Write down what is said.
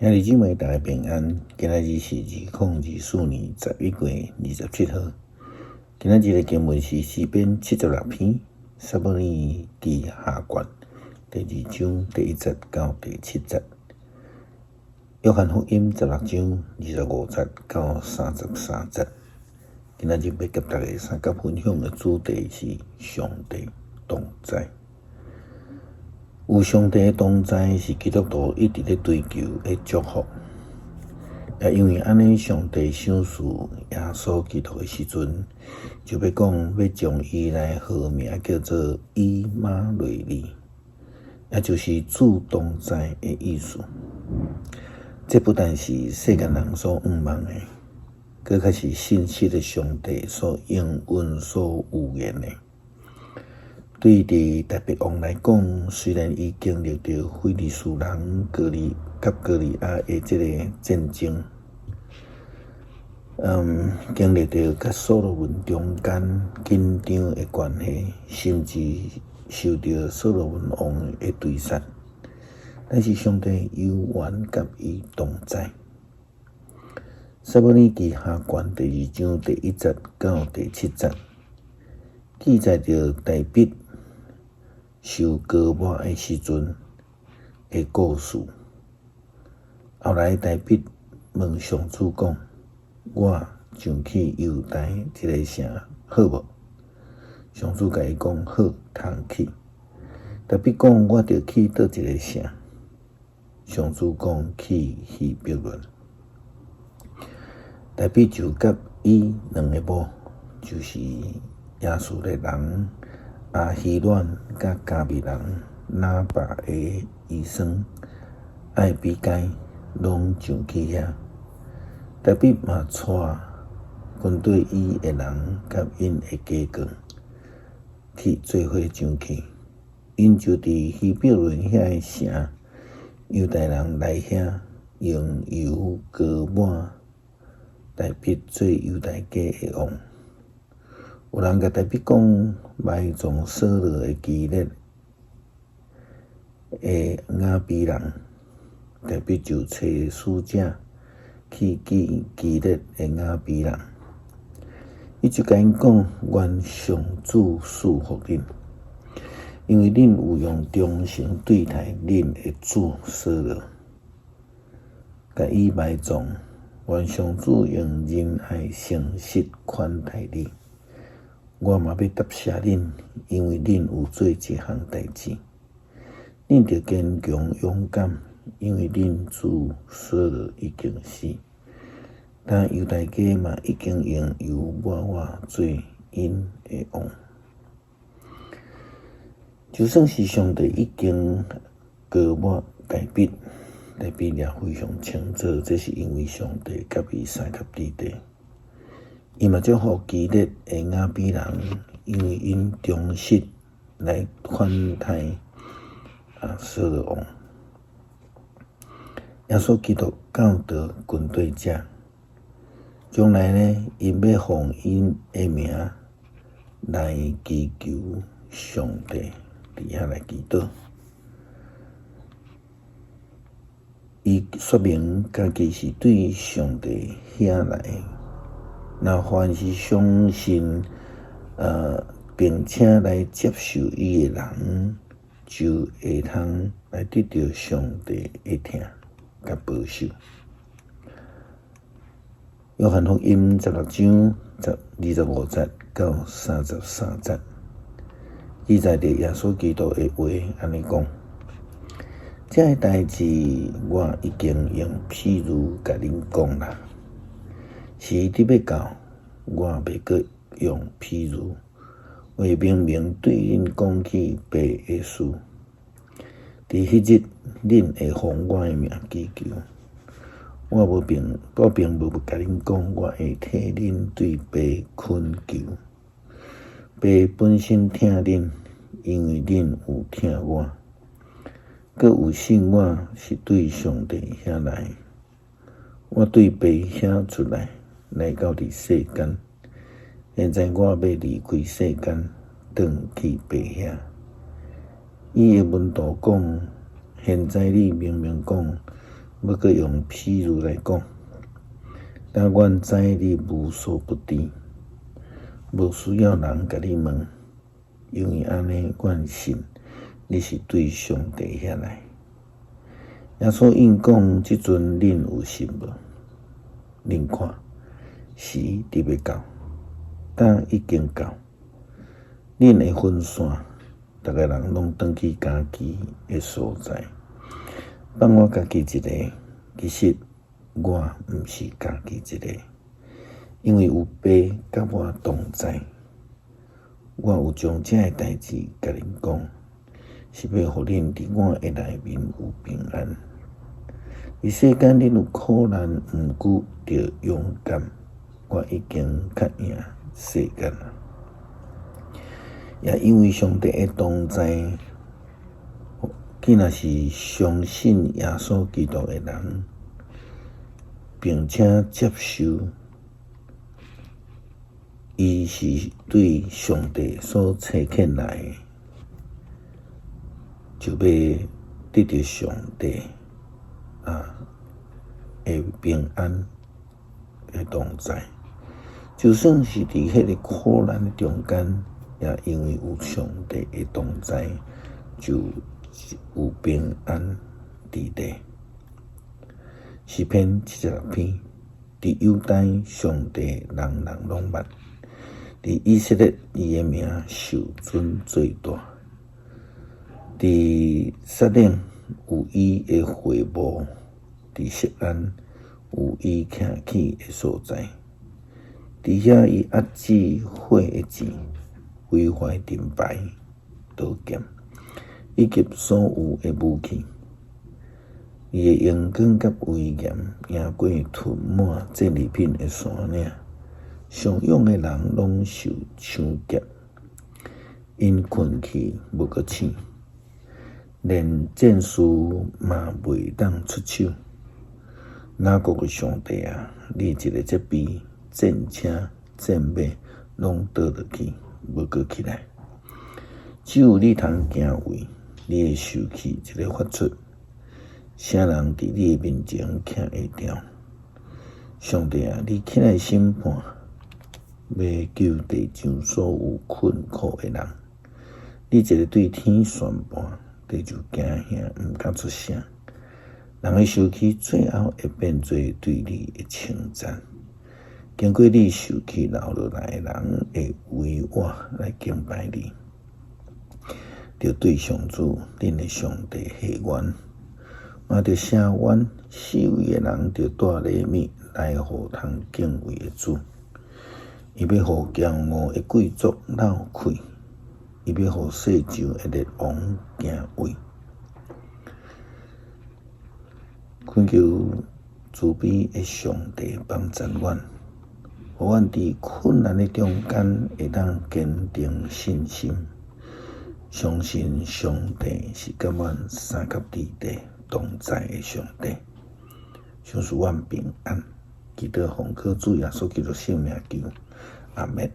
兄弟姊妹，大家平安。今仔日是2024年11月27号。今仔日的经文是诗篇76篇，撒母耳记下卷第2章第1节到第7节。约翰福音16章25节到33节。今仔日要甲大家三角分享的主题是上帝同在。有上帝的同在是基督徒一直在追求的祝福，也因为安尼，上帝赏赐耶稣基督的时阵，就要讲要将伊来号名叫做以马内利，也就是主同在的意思。这不但是世间人所仰望的，更较是信息的上帝所应允所有言的。对伫大卫王来讲，虽然伊经历着非利士人哥利亚的这个战争，经历着甲所罗门中间紧张的关系，甚至受到所罗门王的追杀，但是上帝犹原甲伊同在。撒母耳记下卷第2章第1节到第7节，记载着大卫受割抹的时阵的故事。后来大卫问上主讲：“我上去犹大这个城好无？”上主甲伊讲：“好，通去。”大卫讲：“我着去倒一个城？”上主讲：“去希伯伦。”大卫就甲伊两个某，就是亚述的人阿希乱甲加密人拿巴的医生艾比该拢上去遐。大卫嘛带军队伊的人甲因的家眷去做伙上去，因就伫希伯伦遐的城，犹大人来遐用油膏抹大卫做犹大家的王。有人甲大卫讲，埋葬扫罗的基列的亚比人，大卫就找使者去见基列的亚比人，伊就甲因讲：“愿上主赐福恁，因为恁有用忠诚对待恁的主扫罗，甲伊埋葬。愿上主用仁爱诚实款待你。我嘛要答谢恁，因为恁有做这项代志。恁着坚强勇敢，因为恁主扫罗已经死，但犹大家嘛已经用油抹我做因的王。”就算是上帝已经割抹大卫，大卫也非常清楚，这是因为上帝甲伊赐给智地。伊嘛祝福基列的亚比人，因为因忠实来款待扫罗王。耶稣基督教导军队者，将来呢，因要奉因的名来祈求上帝，伫遐来祈祷。伊说明家己是对上帝遐来。那凡是相信并且来接受伊的人，就会通来得到上帝的疼甲保守。约翰福音16章25节到33节，记载着耶稣基督的话安尼讲：“这个代志我已经用譬如甲恁讲啦。时日要到，我袂阁用譬如，会明明对恁讲起白的事。伫迄日，恁会奉我的名祈求，我并无甲恁讲，我会替恁对白恳求。白本身听恁，因为恁有听我，阁有信我是对上帝遐来。我对白遐出来到伫世间，现在我要离开世间，转去白遐。伊的门徒讲：“现在你明明讲，要阁用譬如来讲，但阮知你无所不知，无需要人甲你问，因为安尼，阮信你是对上帝遐来。耶稣应讲，即阵恁有信无？恁看，时伫要到，但已经到，恁会分散，逐个人拢转去家己的所在，放我家己一个。其实我毋是家己一个，因为有爸甲我同在。我有将这个代志甲恁讲，是要互恁伫我的内面有平安。伫世间恁有苦难，毋过着勇敢。我已经较赢世间了，也因为上帝的同在，既若是相信耶稣基督的人，并且接受伊是对上帝所差遣来的，就要得到上帝的平安的同在。就算是伫迄个苦难的中间，也因为有上帝的同在，就有平安伫地。诗篇76篇，伫犹大上帝人人拢捌，伫以色列伊的名受尊最大，伫撒冷有伊的会幕，伫锡安有伊徛起的所在。伫遐伊压制火的箭，毁坏盾牌、刀剑，以及所有的武器。伊的阳光甲威严，赢过吞没战利品的山岭。上勇的人拢受抢劫，因困去无阁醒，连战士嘛袂当出手。哪国的上帝啊，你一个责备，战车、战马拢倒落去，无阁起来。只有你通行位，你的受气一个发出，啥人伫你的面前徛会牢？上帝啊，你起来审判，要救地上所有困苦的人。你一个对天宣判，地就惊吓，毋敢出声。人的受气最后会变做对你的称赞。经过你受气流落来的人，会为我来敬拜你，就对上主恁的上帝下愿。嘛着写愿，四位的人着带礼物来互通敬畏的主。伊要互骄傲的贵族闹气，伊要互世上的列王敬畏。恳求慈悲的上帝帮助阮，互阮伫困难的中间会当坚定信心，相信上帝是甲阮三甲地地同在的上帝，想使阮平安。祈祷奉靠主耶稣基督圣名求，阿们。